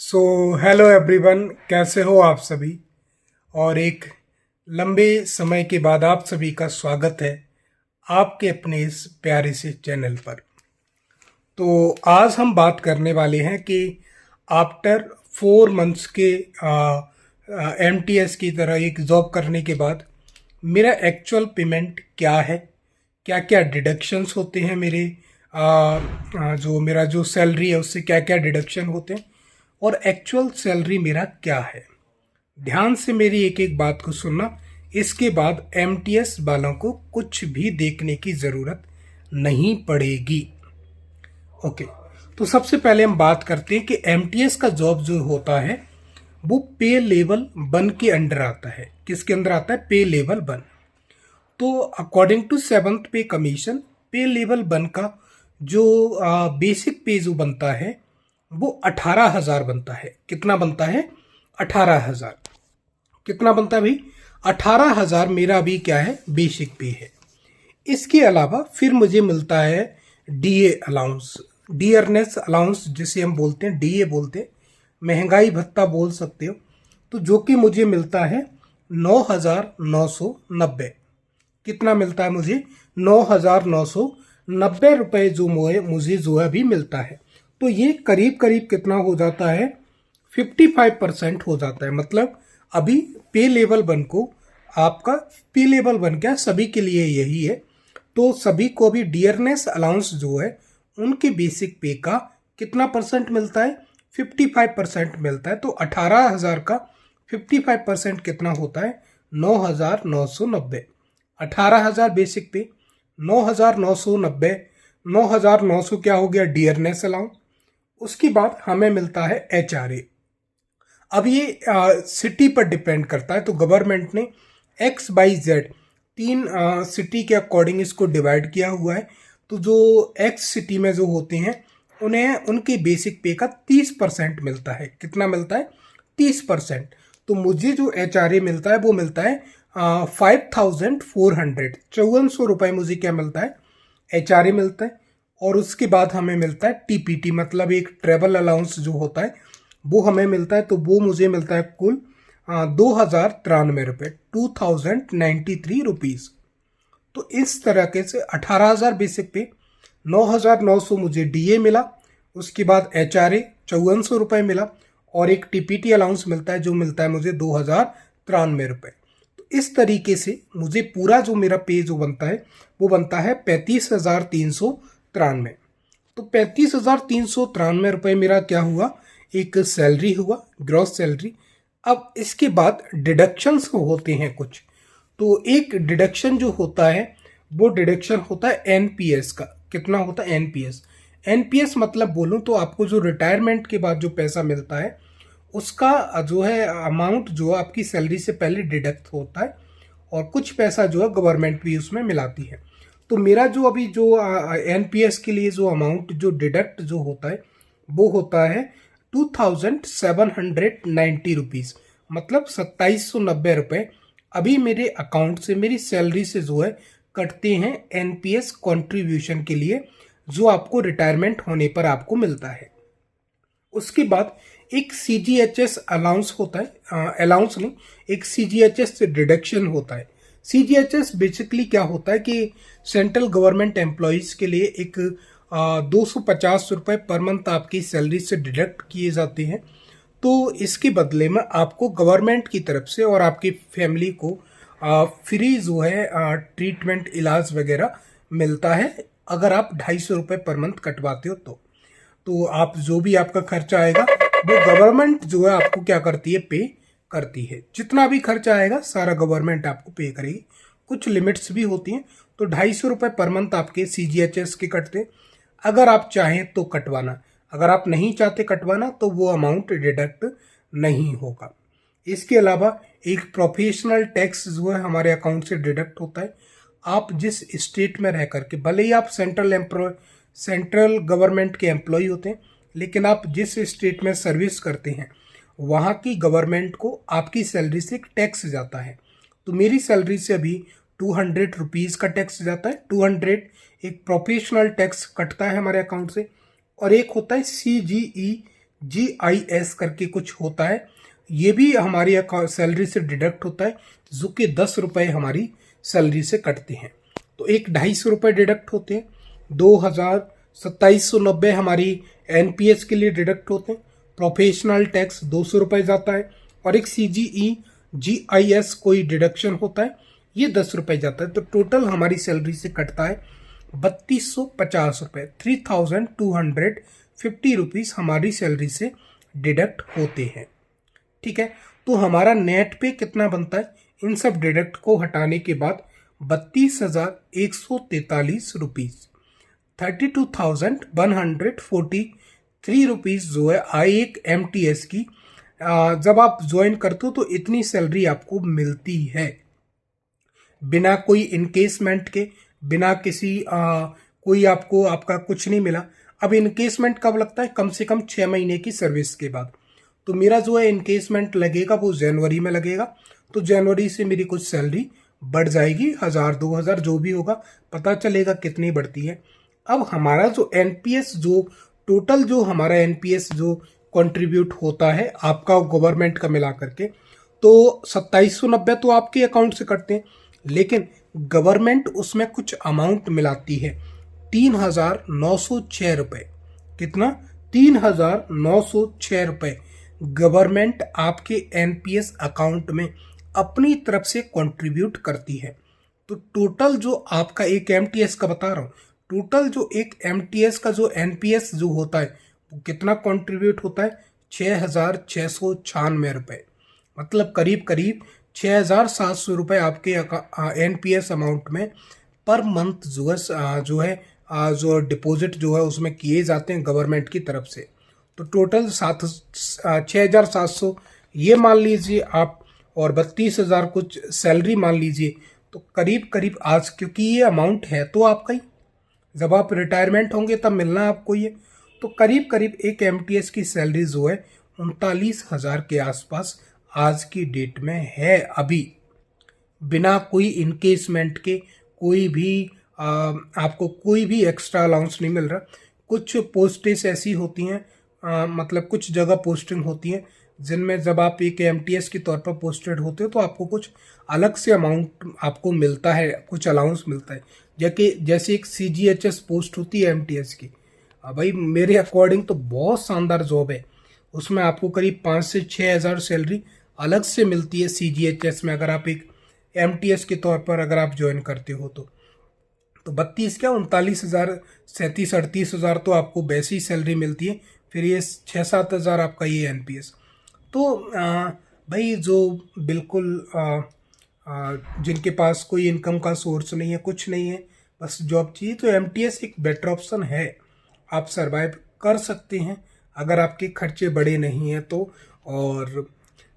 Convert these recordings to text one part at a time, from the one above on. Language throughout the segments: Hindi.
सो हेलो एवरीवन, कैसे हो आप सभी। और एक लंबे समय के बाद आप सभी का स्वागत है आपके अपने इस प्यारे से चैनल पर। तो आज हम बात करने वाले हैं कि आफ्टर 4 मंथ्स के एमटीएस की तरह एक जॉब करने के बाद मेरा एक्चुअल पेमेंट क्या है, क्या क्या डिडक्शंस होते हैं मेरे जो मेरा जो सैलरी है उससे क्या क्या डिडक्शन होते हैं और एक्चुअल सैलरी मेरा क्या है। ध्यान से मेरी एक एक बात को सुनना। इसके बाद एमटीएस वालों को कुछ भी देखने की ज़रूरत नहीं पड़ेगी। ओके, तो सबसे पहले हम बात करते हैं कि एमटीएस का जॉब जो होता है वो पे लेवल 1 के अंडर आता है। किसके अंदर आता है? पे लेवल 1। तो अकॉर्डिंग टू 7th पे कमीशन, पे लेवल 1 का जो बेसिक पे जो बनता है वो 18,000 बनता है। कितना बनता है? 18,000। कितना बनता है भाई? 18,000 मेरा अभी क्या है? बेसिक पे है। इसके अलावा फिर मुझे मिलता है डीए अलाउंस, डियरनेस अलाउंस जिसे हम बोलते हैं, डीए बोलते हैं, महंगाई भत्ता बोल सकते हो। तो जो कि मुझे मिलता है 9,990। कितना मिलता है मुझे? 9,990 रुपये जो मुझे जो है अभी मिलता है। तो ये करीब करीब कितना हो जाता है? 55% हो जाता है। मतलब अभी पे लेवल 1 को, आपका पे लेवल 1 क्या सभी के लिए यही है, तो सभी को भी डियरनेस अलाउंस जो है उनके बेसिक पे का कितना परसेंट मिलता है? 55% मिलता है। तो 18,000 का 55% कितना होता है? 9,990। 18,000 बेसिक पे, 9,990, 9,900 क्या हो गया? Dearness allowance. उसके बाद हमें मिलता है एचआरए। अब ये सिटी पर डिपेंड करता है। तो गवर्नमेंट ने एक्स बाई जेड 3 सिटी के अकॉर्डिंग इसको डिवाइड किया हुआ है। तो जो एक्स सिटी में जो होते हैं उन्हें उनके बेसिक पे का 30% मिलता है। कितना मिलता है? 30%। तो मुझे जो एचआरए मिलता है वो मिलता है 5,400, 5400 रुपये मुझे क्या मिलता है? एचआरए मिलता है। और उसके बाद हमें मिलता है टीपीटी, मतलब एक ट्रेवल अलाउंस जो होता है वो हमें मिलता है। तो वो मुझे मिलता है कुल 2,093 रुपये, 2,093 रुपीज़। तो इस तरीके से 18,000 बेसिक पे, 9,900 मुझे डीए मिला, उसके बाद एचआरए 5,400 रुपये मिला और एक टीपीटी अलाउंस मिलता है जो मिलता है मुझे 2,093 रुपये। तो इस तरीके से मुझे पूरा जो मेरा पे जो बनता है वो बनता है 35,393। तो 35,393 रुपये मेरा क्या हुआ? एक सैलरी हुआ, ग्रॉस सैलरी। अब इसके बाद डिडक्शंस होते हैं कुछ। तो एक डिडक्शन जो होता है वो डिडक्शन होता है एनपीएस का। कितना होता है? एनपीएस। एनपीएस मतलब बोलूँ तो आपको जो रिटायरमेंट के बाद जो पैसा मिलता है उसका जो है अमाउंट जो आपकी सैलरी से पहले डिडक्ट होता है और कुछ पैसा जो है गवर्नमेंट भी उसमें मिलाती है। तो मेरा जो अभी जो एनपीएस के लिए जो अमाउंट जो डिडक्ट जो होता है वो होता है 2,790 रुपीज़, मतलब 2,790 रुपये अभी मेरे अकाउंट से, मेरी सैलरी से जो है कटते हैं एनपीएस कंट्रीब्यूशन के लिए, जो आपको रिटायरमेंट होने पर आपको मिलता है। उसके बाद एक सीजीएचएस अलाउंस होता है, अलाउंस नहीं, एक सीजीएचएस डिडक्शन होता है। सीजीएचएस बेसिकली क्या होता है कि सेंट्रल गवर्नमेंट एम्प्लॉयज़ के लिए एक 250 रुपये पर मंथ आपकी सैलरी से डिडक्ट किए जाते हैं। तो इसके बदले में आपको गवर्नमेंट की तरफ से और आपकी फैमिली को फ्री जो है ट्रीटमेंट, इलाज वगैरह मिलता है अगर आप 250 रुपये पर मंथ कटवाते हो। तो आप जो भी आपका खर्चा आएगा वो गवर्नमेंट जो है आपको क्या करती है? पे करती है। जितना भी खर्चा आएगा सारा गवर्नमेंट आपको पे करेगी। कुछ लिमिट्स भी होती हैं। तो 250 रुपये पर मंथ आपके सीजीएचएस के कटते हैं। अगर आप चाहें तो कटवाना, अगर आप नहीं चाहते कटवाना तो वो अमाउंट डिडक्ट नहीं होगा। इसके अलावा एक प्रोफेशनल टैक्स जो है हमारे अकाउंट से डिडक्ट होता है। आप जिस स्टेट में रह करके, भले ही आप सेंट्रल गवर्नमेंट के एम्प्लॉय होते हैं, लेकिन आप जिस स्टेट में सर्विस करते हैं वहाँ की गवर्नमेंट को आपकी सैलरी से एक टैक्स जाता है। तो मेरी सैलरी से अभी 200 रुपीज़ का टैक्स जाता है। 200 एक प्रोफेशनल टैक्स कटता है हमारे अकाउंट से। और एक होता है CGE GIS करके कुछ होता है, ये भी हमारी सैलरी से डिडक्ट होता है, जो कि 10 रुपये हमारी सैलरी से कटते हैं। तो एक 250 रुपये डिडक्ट होते हैं, 2790 हमारी NPS के लिए डिडक्ट होते हैं, प्रोफेशनल टैक्स 200 रुपये जाता है, और एक CGE GIS कोई डिडक्शन होता है, ये 10 रुपये जाता है। तो टोटल हमारी सैलरी से कटता है 3250 रुपये, 3250 रुपीज़ हमारी सैलरी से डिडक्ट होते हैं। ठीक है, तो हमारा नेट पे कितना बनता है इन सब डिडक्ट को हटाने के बाद? 32,143 रुपीज़, 32,143 रुपीज़ जो है आई एक MTS की जब आप ज्वाइन करते हो तो इतनी सैलरी आपको मिलती है, बिना कोई इनकेसमेंट के, बिना किसी कोई आपको आपका कुछ नहीं मिला। अब इनकेसमेंट कब लगता है? कम से कम 6 महीने की सर्विस के बाद। तो मेरा जो है इनकेसमेंट लगेगा वो जनवरी में लगेगा, तो जनवरी से मेरी कुछ सैलरी बढ़ जाएगी, 1000-2000 जो भी होगा, पता चलेगा कितनी बढ़ती है। अब हमारा जो NPS, जो टोटल जो हमारा NPS जो कंट्रीब्यूट होता है आपका गवर्नमेंट का मिला करके, तो 2790 तो आपके अकाउंट से कटते हैं, लेकिन गवर्नमेंट उसमें कुछ अमाउंट मिलाती है, 3,906 रुपये। कितना? 3,906 रुपये गवर्नमेंट आपके NPS अकाउंट में अपनी तरफ से कंट्रीब्यूट करती है। तो टोटल जो आपका एक MTS का बता रहा हूँ, टोटल जो एक MTS का जो NPS जो होता है वो कितना कंट्रीब्यूट होता है? 6,696 रुपये, मतलब करीब करीब 6,700 रुपये आपके NPS अमाउंट में पर मंथ जो डिपॉजिट जो है उसमें किए जाते हैं गवर्नमेंट की तरफ से। तो टोटल 6,700 ये मान लीजिए आप, और 32,000 कुछ सैलरी मान लीजिए, तो करीब करीब आज, क्योंकि ये अमाउंट है तो आपका ही, जब आप रिटायरमेंट होंगे तब मिलना आपको ये, तो करीब करीब एक MTS की सैलरी जो है 39,000 के आसपास आज की डेट में है अभी, बिना कोई इनकेसमेंट के, कोई भी आपको कोई भी एक्स्ट्रा अलाउंस नहीं मिल रहा। कुछ पोस्टें ऐसी होती हैं, मतलब कुछ जगह पोस्टिंग होती हैं जिनमें जब आप एक MTS के तौर पर पोस्टेड होते हो तो आपको कुछ अलग से अमाउंट आपको मिलता है, कुछ अलाउंस मिलता है, जैसे एक CGHS पोस्ट होती है MTS की। भाई मेरे अकॉर्डिंग तो बहुत शानदार जॉब है, उसमें आपको करीब 5 से 6 हज़ार सैलरी अलग से मिलती है CGHS में, अगर आप एक MTS के तौर पर अगर आप ज्वाइन करते हो तो 39,000 37,000 38,000 तो आपको वैसी सैलरी मिलती है, फिर ये 6-7 हज़ार आपका ये NPS। तो भाई जो बिल्कुल जिनके पास कोई इनकम का सोर्स नहीं है, कुछ नहीं है, बस जॉब चाहिए, तो MTS एक बेटर ऑप्शन है, आप सरवाइव कर सकते हैं अगर आपके खर्चे बड़े नहीं हैं तो। और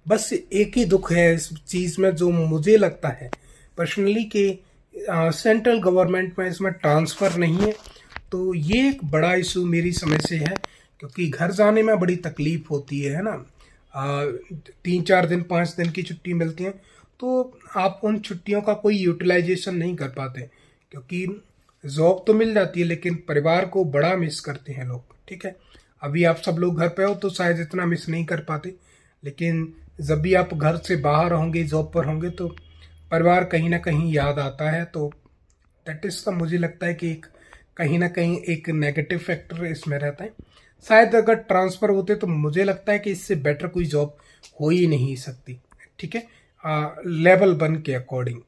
बस एक ही दुख है इस चीज़ में जो मुझे लगता है पर्सनली कि सेंट्रल गवर्नमेंट में इसमें ट्रांसफ़र नहीं है, तो ये एक बड़ा इशू मेरी समझ से है, क्योंकि घर जाने में बड़ी तकलीफ होती है ना। 3-4 दिन 5 दिन की छुट्टी मिलती है, तो आप उन छुट्टियों का कोई यूटिलाइजेशन नहीं कर पाते, क्योंकि जॉब तो मिल जाती है लेकिन परिवार को बड़ा मिस करते हैं लोग। ठीक है, अभी आप सब लोग घर पे हो तो शायद इतना मिस नहीं कर पाते, लेकिन जब भी आप घर से बाहर होंगे, जॉब पर होंगे, तो परिवार कहीं ना कहीं याद आता है। तो दैट इज़ मुझे लगता है कि कहीं ना कहीं एक नेगेटिव फैक्टर इसमें रहता है। शायद अगर ट्रांसफ़र होते तो मुझे लगता है कि इससे बेटर कोई जॉब हो ही नहीं सकती। ठीक है, लेवल 1 के अकॉर्डिंग,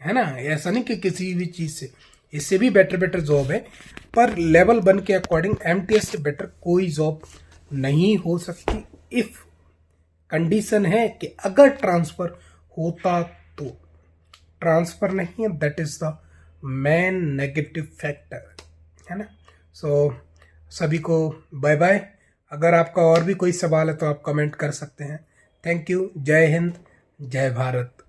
है ना, ऐसा नहीं कि किसी भी चीज़ से, इससे भी बेटर जॉब है, पर लेवल 1 के अकॉर्डिंग MTS से बेटर कोई जॉब नहीं हो सकती। इफ़ कंडीशन है कि अगर ट्रांसफ़र होता तो, ट्रांसफ़र नहीं है, that is the main negative factor, है ना। सो सभी को बाय बाय। अगर आपका और भी कोई सवाल है तो आप कमेंट कर सकते हैं। Thank you. जय हिंद, जय भारत।